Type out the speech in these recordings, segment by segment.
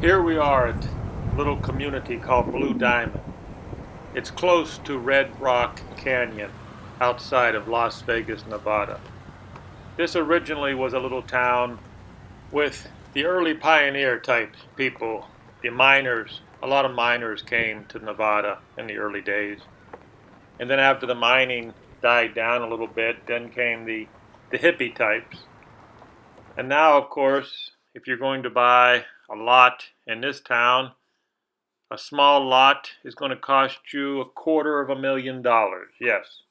Here we are at a little community called Blue Diamond. It's close to Red Rock Canyon outside of Las Vegas, Nevada. This originally was a little town with the early pioneer type people, the miners. A lot of miners came to Nevada in the early days. And then after the mining died down a little bit, then came the hippie types. And now, of course, if you're going to buy a lot in this town, a small lot is going to cost you $250,000. Yes,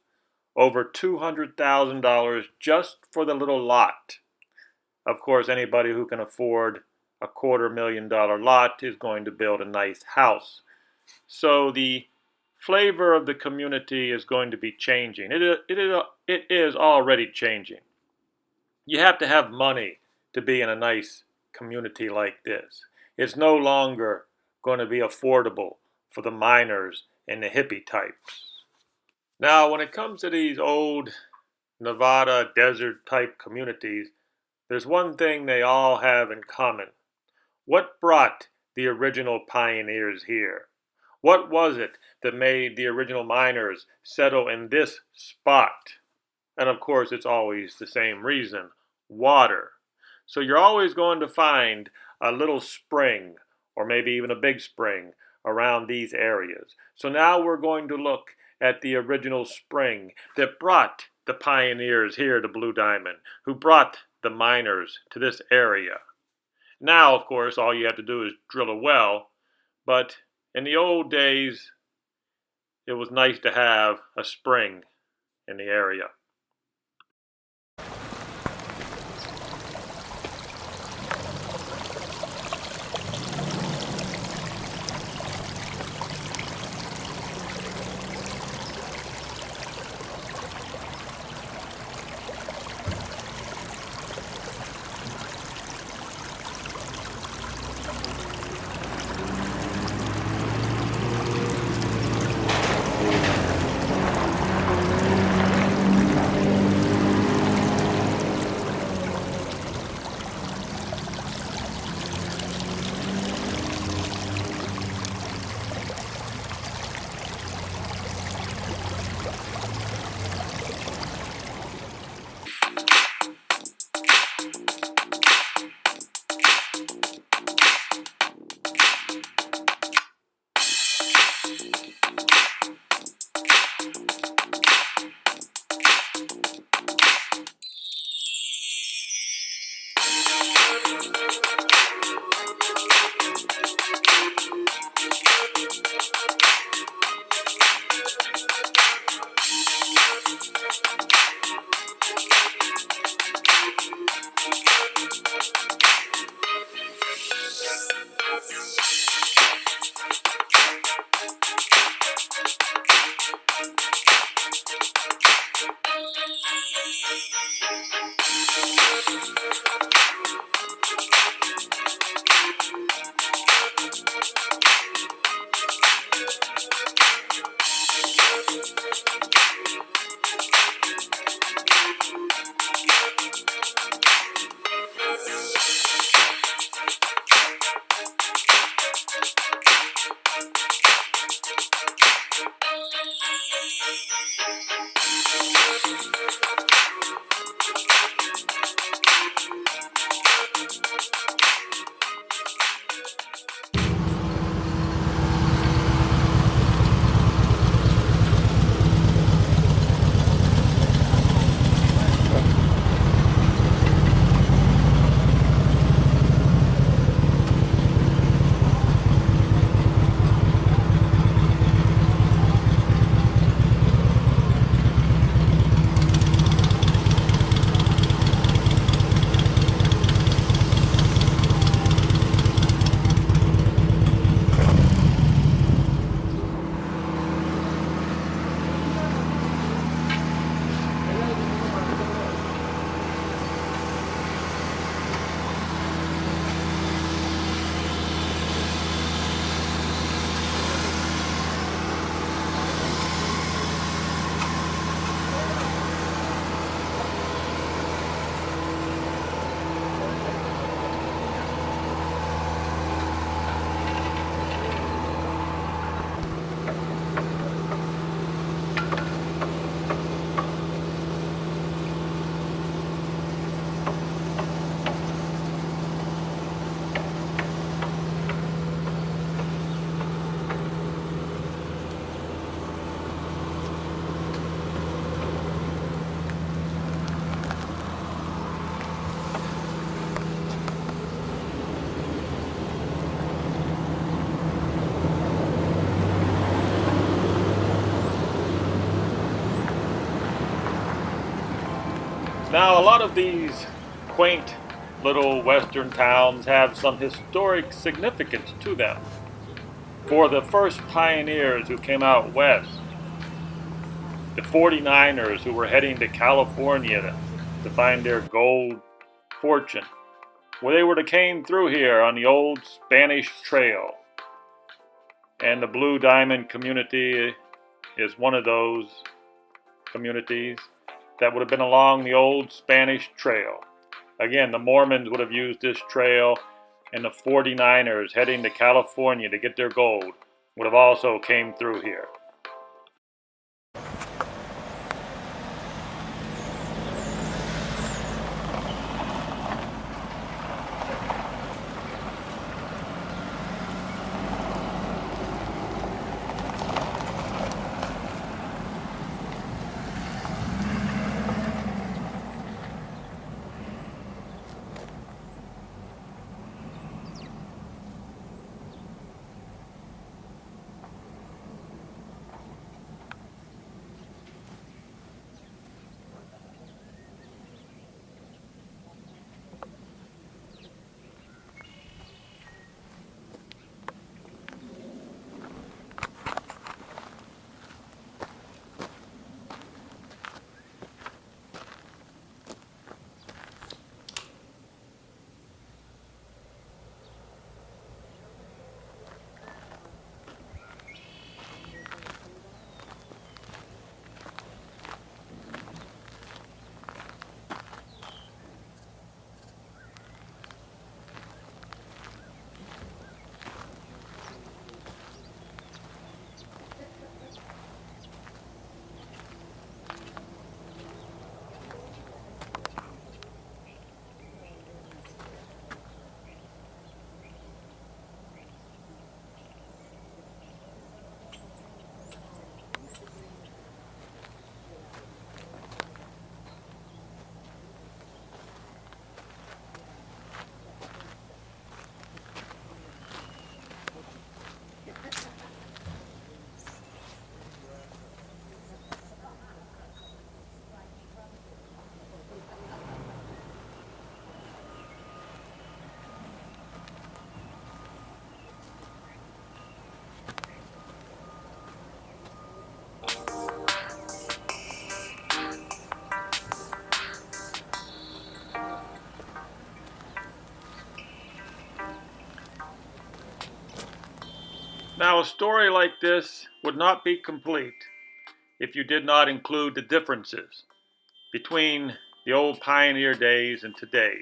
over $200,000 just for the little lot. Of course, anybody who can afford a $250,000 lot is going to build a nice house. So the flavor of the community is going to be changing. It is already changing. You have to have money to be in a nice community like this. It's no longer going to be affordable for the miners and the hippie types. Now, when it comes to these old Nevada desert type communities, there's one thing they all have in common. What brought the original pioneers here? What was it that made the original miners settle in this spot? And of course, it's always the same reason: water. So you're always going to find a little spring, or maybe even a big spring, around these areas. So now we're going to look at the original spring that brought the pioneers here to Blue Diamond, who brought the miners to this area. Now, of course, all you have to do is drill a well, but in the old days, it was nice to have a spring in the area. Now, a lot of these quaint little western towns have some historic significance to them. For the first pioneers who came out west, the 49ers who were heading to California to find their gold fortune, well, they would have came through here on the old Spanish Trail. And the Blue Diamond community is one of those communities that would have been along the old Spanish Trail. Again, the Mormons would have used this trail, and the 49ers heading to California to get their gold would have also came through here. Now, a story like this would not be complete if you did not include the differences between the old pioneer days and today.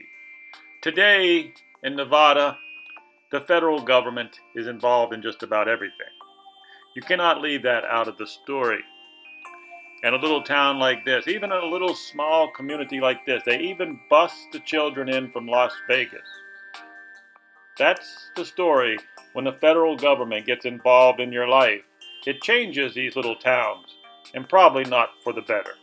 Today, in Nevada, the federal government is involved in just about everything. You cannot leave that out of the story. In a little town like this, even in a little small community like this, they even bus the children in from Las Vegas. That's the story when the federal government gets involved in your life. It changes these little towns, and probably not for the better.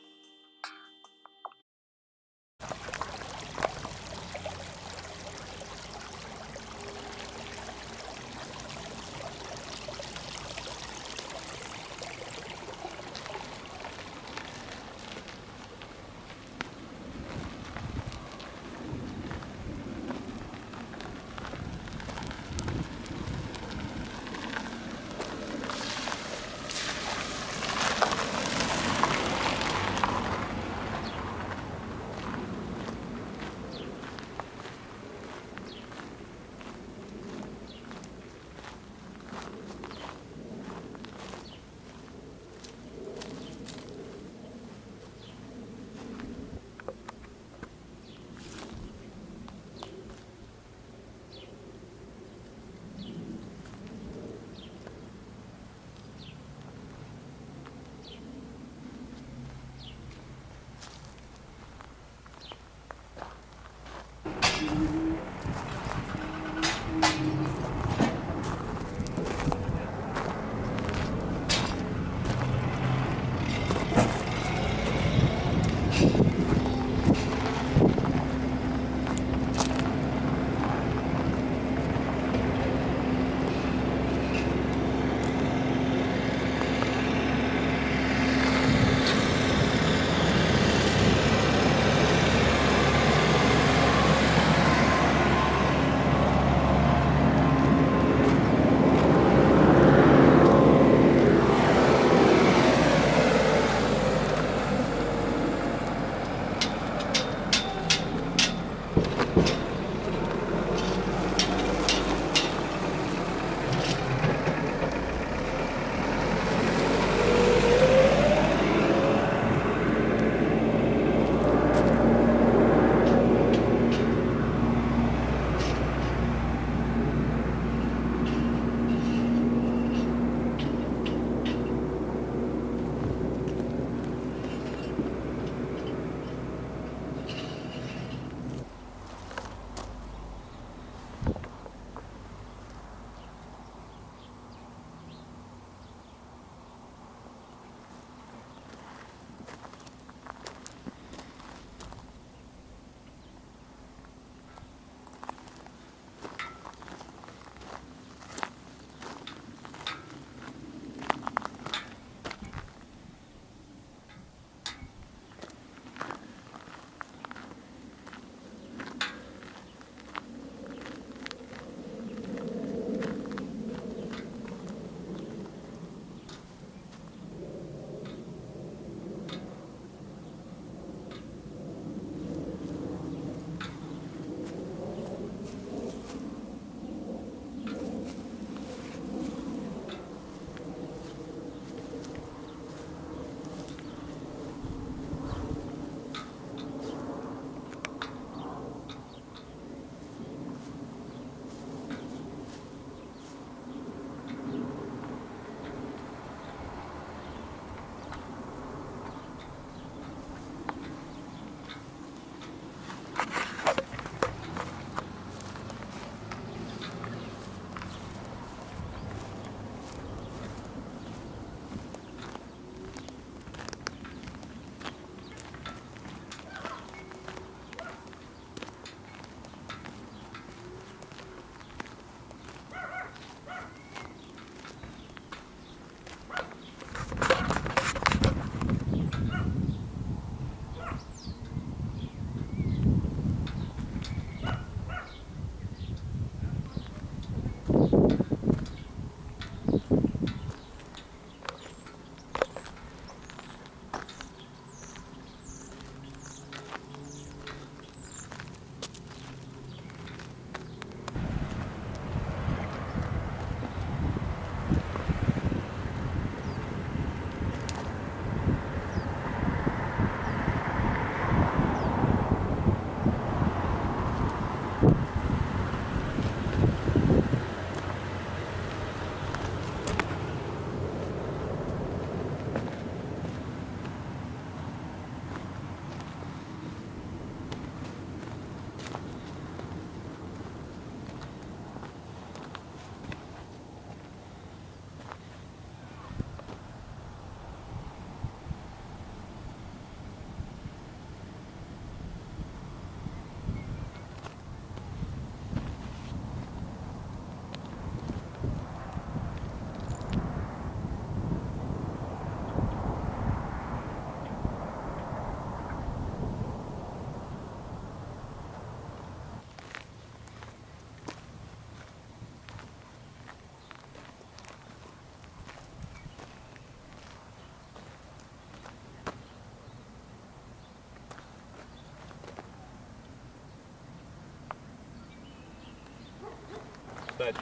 but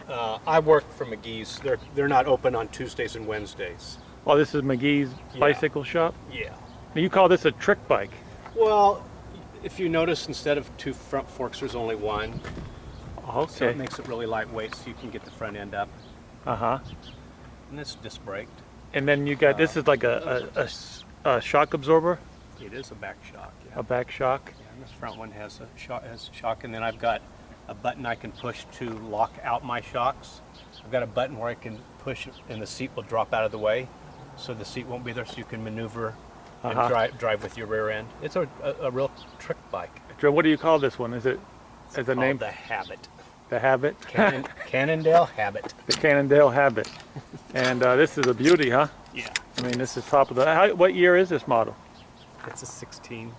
I work for McGee's. They're not open on Tuesdays and Wednesdays. Oh, this is McGee's bicycle shop? Yeah. Now you call this a trick bike? Well, if you notice, instead of 2 front forks, there's only 1. Okay. So it makes it really lightweight, so you can get the front end up. Uh-huh. And it's disc braked. And then you got, this is like a shock absorber? It is a back shock. Yeah. A back shock? Yeah, and this front one has a shock, and then I've got a button I can push to lock out my shocks. I've got a button where I can push and the seat will drop out of the way, so the seat won't be there, so you can maneuver and drive with your rear end. It's a real trick bike. What do you call this one? Is it as a name? The Habit. The Habit? Cannondale Habit. The Cannondale Habit. And this is a beauty, huh? Yeah. I mean, this is top of the... what year is this model? It's a 16.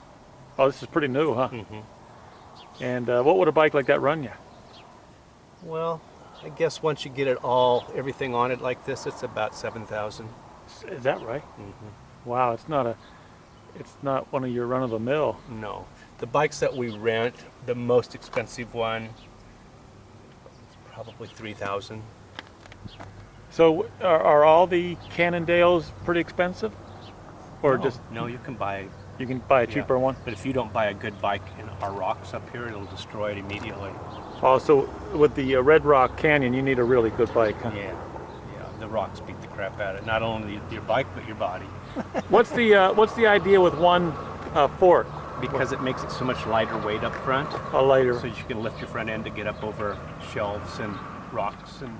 Oh, this is pretty new, huh? Mm-hmm. And what would a bike like that run you? Well, I guess once you get everything on it like this, it's about 7,000. Is that right? Mm-hmm. Wow, it's not one of your run-of-the-mill. No. The bikes that we rent, the most expensive one, is probably 3,000. So are all the Cannondales pretty expensive? Or No, you can buy a cheaper one? But if you don't buy a good bike in our rocks up here, it'll destroy it immediately. Oh, so with the Red Rock Canyon, you need a really good bike, huh? Yeah, the rocks beat the crap out of it. Not only your bike, but your body. What's the idea with one fork? Because it makes it so much lighter weight up front. A lighter. So you can lift your front end to get up over shelves and rocks and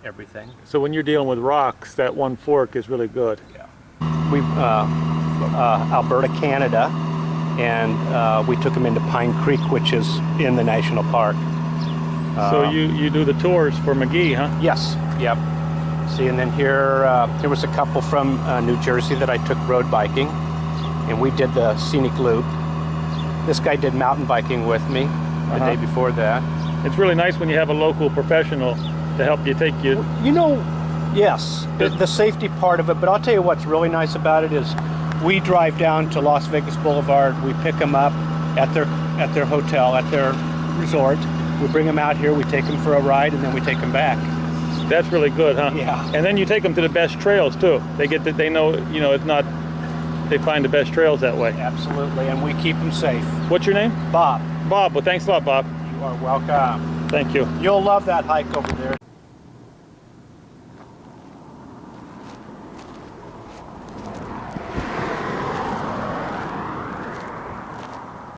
everything. So when you're dealing with rocks, that one fork is really good. Yeah. We've Alberta, Canada, and we took them into Pine Creek, which is in the national park. So you do the tours for McGee, huh? Yes. Yep. See, and then here was a couple from New Jersey that I took road biking, and we did the scenic loop. This guy did mountain biking with me the day before that. It's really nice when you have a local professional to help you take you. You know, yes, the safety part of it, but I'll tell you what's really nice about it is we drive down to Las Vegas Boulevard, we pick them up at their hotel, at their resort, we bring them out here, we take them for a ride, and then we take them back. That's really good, huh? Yeah. And then you take them to the best trails too. They know, it's not, they find the best trails that way. Absolutely, and we keep them safe. What's your name? Bob. Bob, well thanks a lot, Bob. You are welcome. Thank you. You'll love that hike over there.